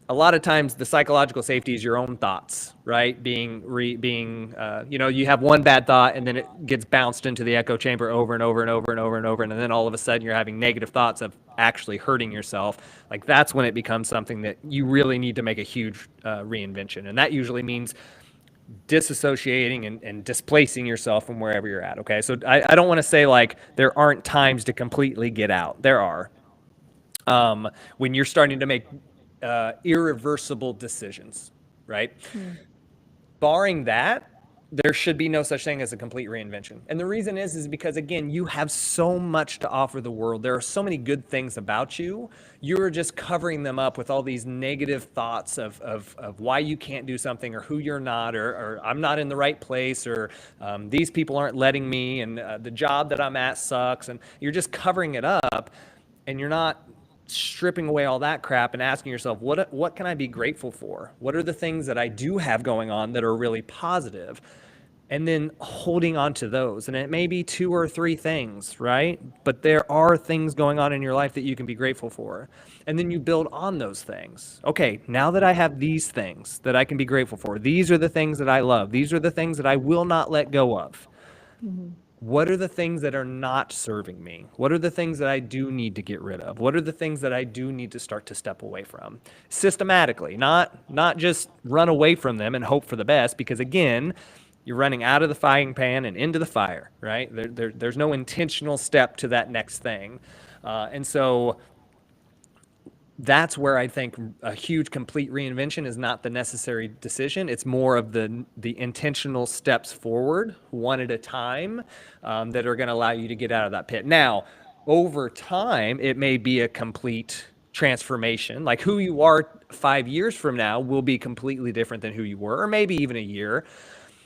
a lot of times the psychological safety is your own thoughts, right? You have one bad thought and then it gets bounced into the echo chamber over and over and over and over and over. And then all of a sudden you're having negative thoughts of actually hurting yourself. Like that's when it becomes something that you really need to make a huge reinvention. And that usually means disassociating and displacing yourself from wherever you're at. Okay. So I don't want to say like there aren't times to completely get out. There are. When you're starting to make irreversible decisions, right? Barring that, there should be no such thing as a complete reinvention. And the reason is because, again, you have so much to offer the world. There are so many good things about you. You're just covering them up with all these negative thoughts of why you can't do something, or who you're not, or I'm not in the right place, or these people aren't letting me, and the job that I'm at sucks. And you're just covering it up, and you're not stripping away all that crap and asking yourself, what can I be grateful for? What are the things that I do have going on that are really positive? And then holding on to those. And it may be 2 or 3 things, right? But there are things going on in your life that you can be grateful for. And then you build on those things. Okay, now that I have these things that I can be grateful for, these are the things that I love. These are the things that I will not let go of. What are the things that are not serving me? What are the things that I do need to get rid of? What are the things that I do need to start to step away from? Systematically, not just run away from them and hope for the best, because again, you're running out of the frying pan and into the fire, right? There's no intentional step to that next thing. And so that's where I think a huge complete reinvention is not the necessary decision. It's more of the intentional steps forward, one at a time, that are going to allow you to get out of that pit. Now, over time, it may be a complete transformation. Like who you are 5 years from now will be completely different than who you were, or maybe even a year.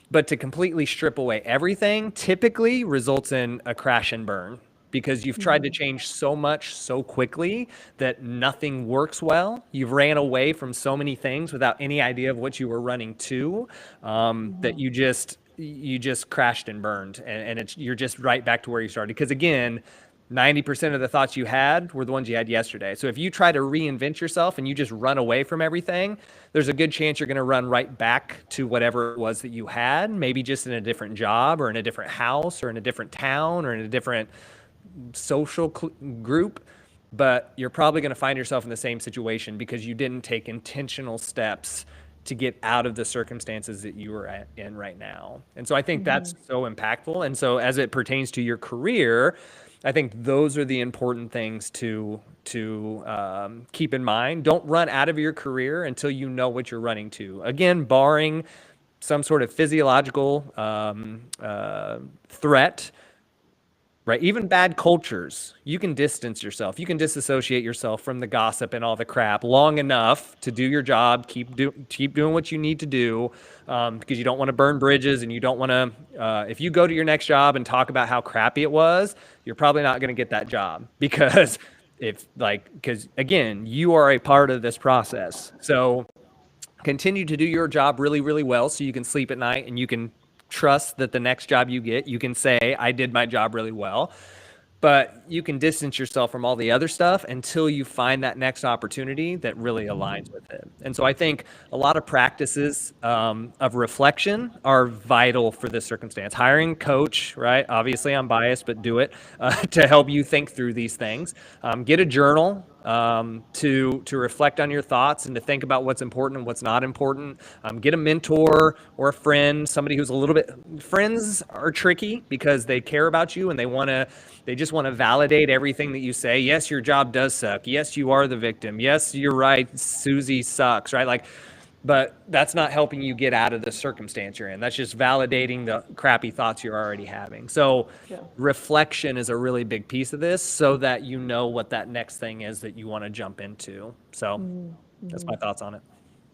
But to completely strip away everything typically results in a crash and burn, because you've tried to change so much so quickly that nothing works well. You've ran away from so many things without any idea of what you were running to, that you just crashed and burned, and you're just right back to where you started. Because again, 90% of the thoughts you had were the ones you had yesterday. So if you try to reinvent yourself and you just run away from everything, there's a good chance you're going to run right back to whatever it was that you had, maybe just in a different job or in a different house or in a different town or in a different social group. But you're probably going to find yourself in the same situation because you didn't take intentional steps to get out of the circumstances that you are in right now. And so I think that's so impactful. And so as it pertains to your career, I think those are the important things to keep in mind. Don't run out of your career until you know what you're running to. Again, barring some sort of physiological threat, right? Even bad cultures, you can distance yourself. You can disassociate yourself from the gossip and all the crap long enough to do your job, keep doing what you need to do, because you don't want to burn bridges and you don't want to, if you go to your next job and talk about how crappy it was, you're probably not going to get that job because because again, you are a part of this process. So continue to do your job really, really well so you can sleep at night and you can trust that the next job you get, you can say, I did my job really well. But you can distance yourself from all the other stuff until you find that next opportunity that really aligns with it. And so I think a lot of practices of reflection are vital for this circumstance. Hiring a coach, right? Obviously, I'm biased, but do it to help you think through these things. Get a journal to reflect on your thoughts and to think about what's important and what's not important. Get a mentor or a friend, somebody who's a little bit. Friends are tricky because they care about you and they just want to validate everything that you say. Yes, your job does suck. Yes, you are the victim. Yes, you're right. Susie sucks, right? But that's not helping you get out of the circumstance you're in. That's just validating the crappy thoughts you're already having. So reflection is a really big piece of this so that you know what that next thing is that you want to jump into. So that's my thoughts on it.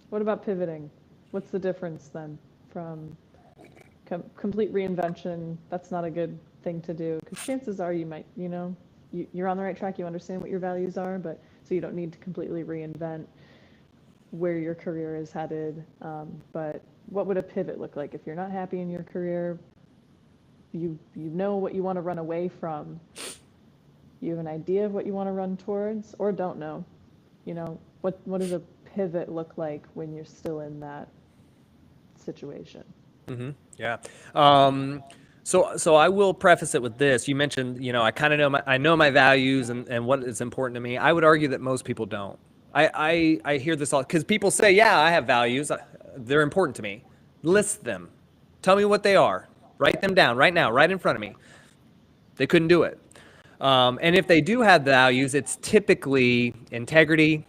What about pivoting? What's the difference then from complete reinvention? That's not a good thing to do because chances are you might, you're on the right track. You understand what your values are, but so you don't need to completely reinvent where your career is headed. But what would a pivot look like if you're not happy in your career? You know what you want to run away from. You have an idea of what you want to run towards, or don't know. What does a pivot look like when you're still in that situation? Yeah. So I will preface it with this. You mentioned, I kind of know my values and what is important to me. I would argue that most people don't. I hear this all because people say, yeah, I have values. They're important to me. List them. Tell me what they are. Write them down right now, right in front of me. They couldn't do it. And if they do have values, it's typically integrity,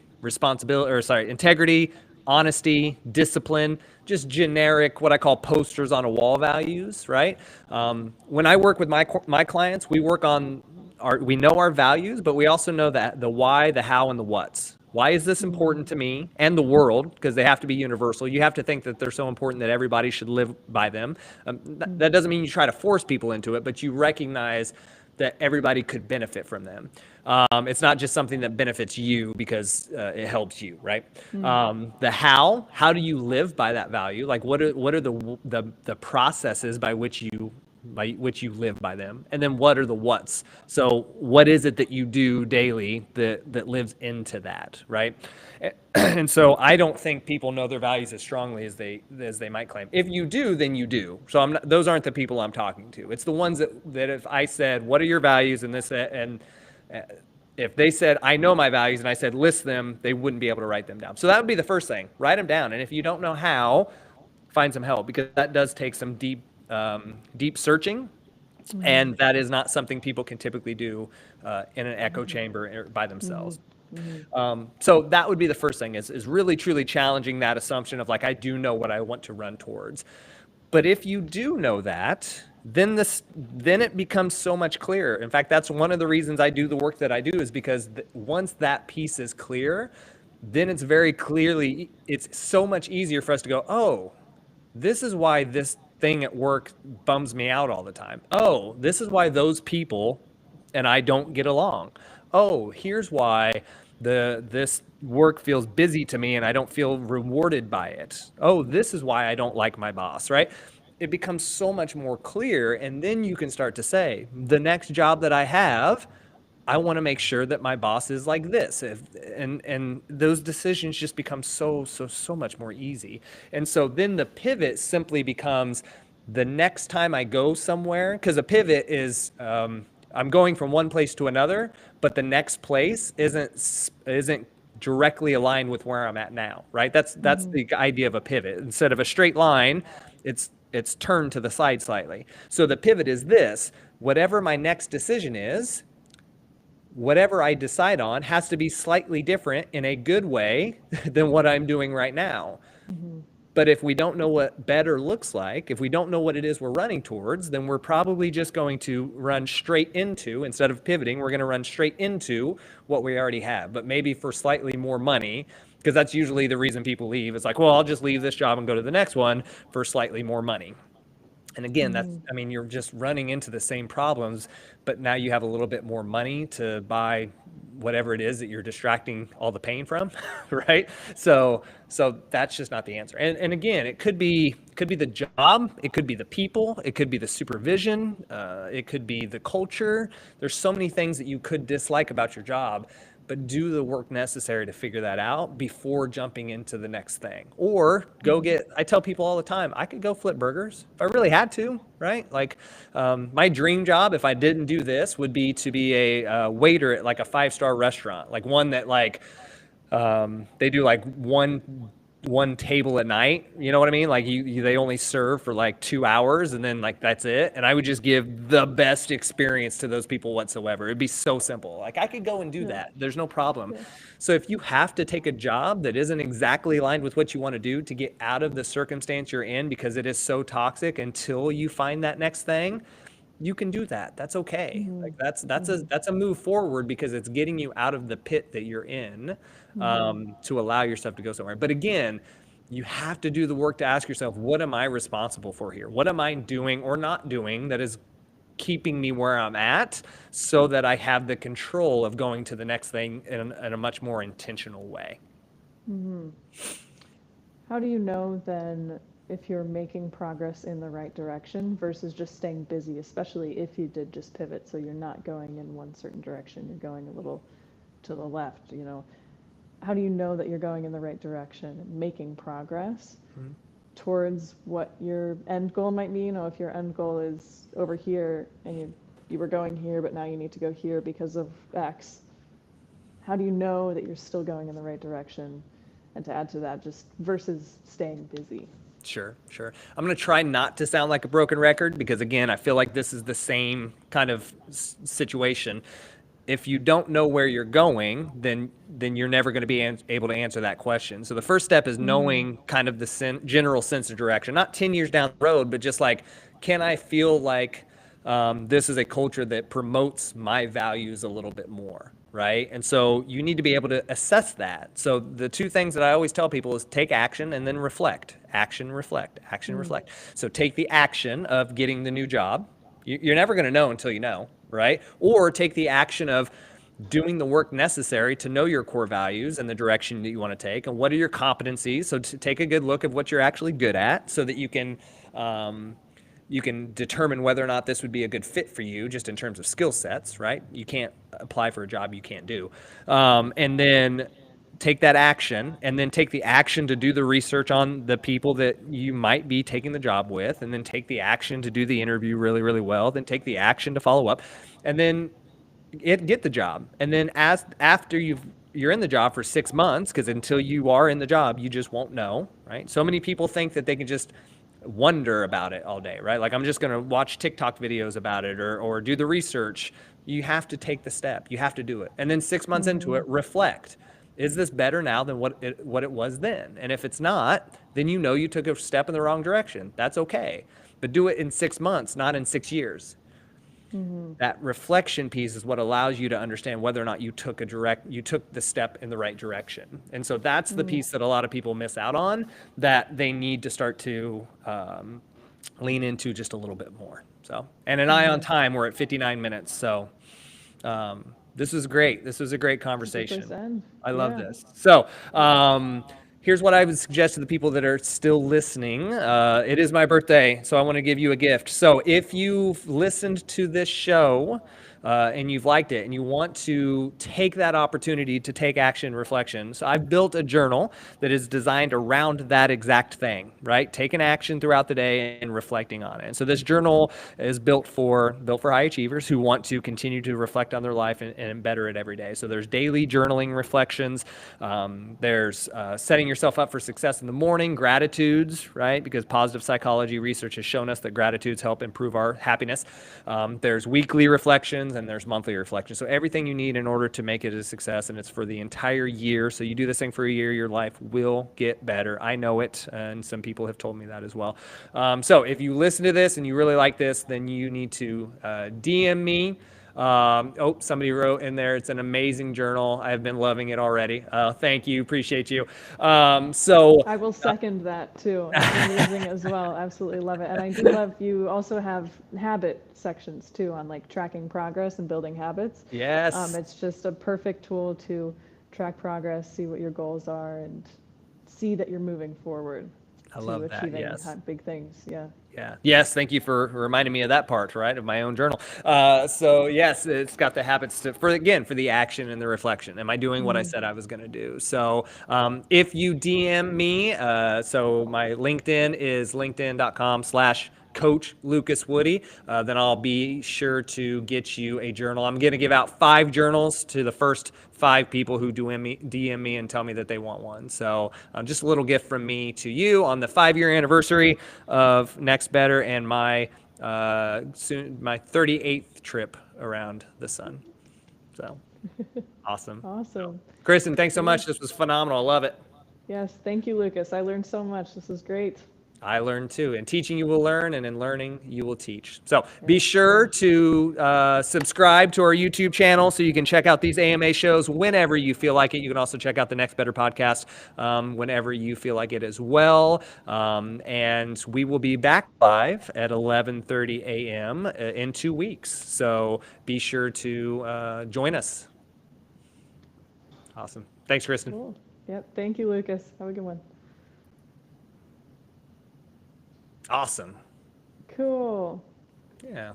honesty, discipline, just generic, what I call posters on a wall values, right? When I work with my clients, we know our values, but we also know that the why, the how, and the what's. Why is this important to me and the world? Because they have to be universal. You have to think that they're so important that everybody should live by them. That doesn't mean you try to force people into it, but you recognize that everybody could benefit from them. It's not just something that benefits you because it helps you, right? The how do you live by that value? Like what are the processes by which you live by them? And then what are the what's? So what is it that you do daily that lives into that, right? And so I don't think people know their values as strongly as they might claim. If you do, then you do. So those aren't the people I'm talking to. It's the ones that if I said, what are your values and this, and if they said, I know my values, and I said, list them, they wouldn't be able to write them down. So that would be the first thing. Write them down. And if you don't know how, find some help because that does take some deep searching. And that is not something people can typically do in an echo chamber by themselves. So that would be the first thing is really truly challenging that assumption of I do know what I want to run towards. But if you do know that, then it becomes so much clearer. In fact, that's one of the reasons I do the work that I do is because once that piece is clear, then it's so much easier for us to go, oh, this is why this thing at work bums me out all the time. Oh, this is why those people and I don't get along. Oh, here's why this work feels busy to me and I don't feel rewarded by it. Oh, this is why I don't like my boss, right? It becomes so much more clear. And then you can start to say, the next job that I have, I want to make sure that my boss is like this. And those decisions just become so much more easy. And so then the pivot simply becomes the next time I go somewhere, because a pivot is I'm going from one place to another, but the next place isn't directly aligned with where I'm at now, right? That's the idea of a pivot. Instead of a straight line, it's turned to the side slightly. So the pivot is this: whatever my next decision is, whatever I decide on has to be slightly different in a good way than what I'm doing right now. But if we don't know what better looks like, if we don't know what it is we're running towards, then we're probably just going to run straight into, instead of pivoting, we're going to run straight into what we already have, but maybe for slightly more money, because that's usually the reason people leave. It's like, well, I'll just leave this job and go to the next one for slightly more money. And again, I mean, you're just running into the same problems, but now you have a little bit more money to buy whatever it is that you're distracting all the pain from, right? So that's just not the answer. And again, it could be the job, it could be the people, it could be the supervision, it could be the culture. There's so many things that you could dislike about your job, but do the work necessary to figure that out before jumping into the next thing. Or I tell people all the time, I could go flip burgers if I really had to, right? Like my dream job, if I didn't do this, would be to be a waiter at like a 5-star restaurant, like one that like they do like one table at night, you know what I mean? Like they only serve for like 2 hours and then like that's it. And I would just give the best experience to those people whatsoever. It'd be so simple. Like I could go and do that. There's no problem. So if you have to take a job that isn't exactly aligned with what you want to do to get out of the circumstance you're in because it is so toxic until you find that next thing, you can do that. That's okay. Like that's a move forward because it's getting you out of the pit that you're in, to allow yourself to go somewhere. But again, you have to do the work to ask yourself, what am I responsible for here? What am I doing or not doing that is keeping me where I'm at, so that I have the control of going to the next thing in a much more intentional way. How do you know then if you're making progress in the right direction versus just staying busy, especially if you did just pivot, so you're not going in one certain direction, you're going a little to the left, you know? How do you know that you're going in the right direction and making progress towards what your end goal might be? You know, if your end goal is over here and you were going here, but now you need to go here because of X, how do you know that you're still going in the right direction? And to add to that, just versus staying busy. Sure. I'm going to try not to sound like a broken record because, again, I feel like this is the same kind of situation. If you don't know where you're going, then you're never going to be able to answer that question. So the first step is knowing kind of the general sense of direction, not 10 years down the road, but just like, can I feel like this is a culture that promotes my values a little bit more, right? And so you need to be able to assess that. So the two things that I always tell people is take action and then reflect. Action, reflect, action, reflect. So take the action of getting the new job. You're never going to know until you know, right? Or take the action of doing the work necessary to know your core values and the direction that you want to take and what are your competencies. So to take a good look of what you're actually good at so that you can determine whether or not this would be a good fit for you just in terms of skill sets, right? You can't apply for a job you can't do. And then take that action and then take the action to do the research on the people that you might be taking the job with, and then take the action to do the interview really, really well, then take the action to follow up, and then get the job. And then after you're in the job for 6 months, because until you are in the job, you just won't know, right? So many people think that they can just wonder about it all day, right? Like I'm just going to watch TikTok videos about it or do the research. You have to take the step. You have to do it. And then 6 months into it, reflect. Is this better now than what it was then? And if it's not, then you know you took a step in the wrong direction. That's okay. But do it in 6 months, not in 6 years. That reflection piece is what allows you to understand whether or not you took the step in the right direction. And so that's the piece that a lot of people miss out on, that they need to start to lean into just a little bit more. So, and an eye on time, we're at 59 minutes. So this was great. This was a great conversation. 100%. I love this. So here's what I would suggest to the people that are still listening. It is my birthday, so I want to give you a gift. So if you've listened to this show and you've liked it and you want to take that opportunity to take action reflection. So I've built a journal that is designed around that exact thing, right? Taking action throughout the day and reflecting on it. And so this journal is built for high achievers who want to continue to reflect on their life and better it every day. So there's daily journaling reflections. There's setting yourself up for success in the morning, gratitudes, right? Because positive psychology research has shown us that gratitudes help improve our happiness. There's weekly reflections and there's monthly reflections. So everything you need in order to make it a success, and it's for the entire year. So you do this thing for a year, your life will get better. I know it, and some people have told me that as well. So if you listen to this and you really like this, then you need to DM me. Somebody wrote in there, it's an amazing journal. I've been loving it already. Thank you. Appreciate you. I will second that too. It's amazing as well. Absolutely love it. And I do love you also have habit sections too on like tracking progress and building habits. Yes. It's just a perfect tool to track progress, see what your goals are, and see that you're moving forward I to love that. achieving Yes. big things. Yeah. Yeah. Yes. Thank you for reminding me of that part, right, of my own journal. So yes, it's got the habits for the action and the reflection. Am I doing what I said I was going to do? So if you DM me, so my LinkedIn is linkedin.com/Coach Lucas Woody. Then I'll be sure to get you a journal. I'm going to give out 5 journals to the first 5 people who DM me and tell me that they want one. So just a little gift from me to you on the 5-year anniversary of Next Better and my my 38th trip around the sun. So awesome. Awesome. Kristen, thanks so much. This was phenomenal. I love it. Yes. Thank you, Lucas. I learned so much. This is great. I learned too. In teaching, you will learn, and in learning, you will teach. So be sure to subscribe to our YouTube channel so you can check out these AMA shows whenever you feel like it. You can also check out the Next Better podcast whenever you feel like it as well. And we will be back live at 11:30 a.m. In 2 weeks. So be sure to join us. Awesome. Thanks, Kristen. Cool. Yep. Thank you, Lucas. Have a good one. Awesome. Cool. Yeah.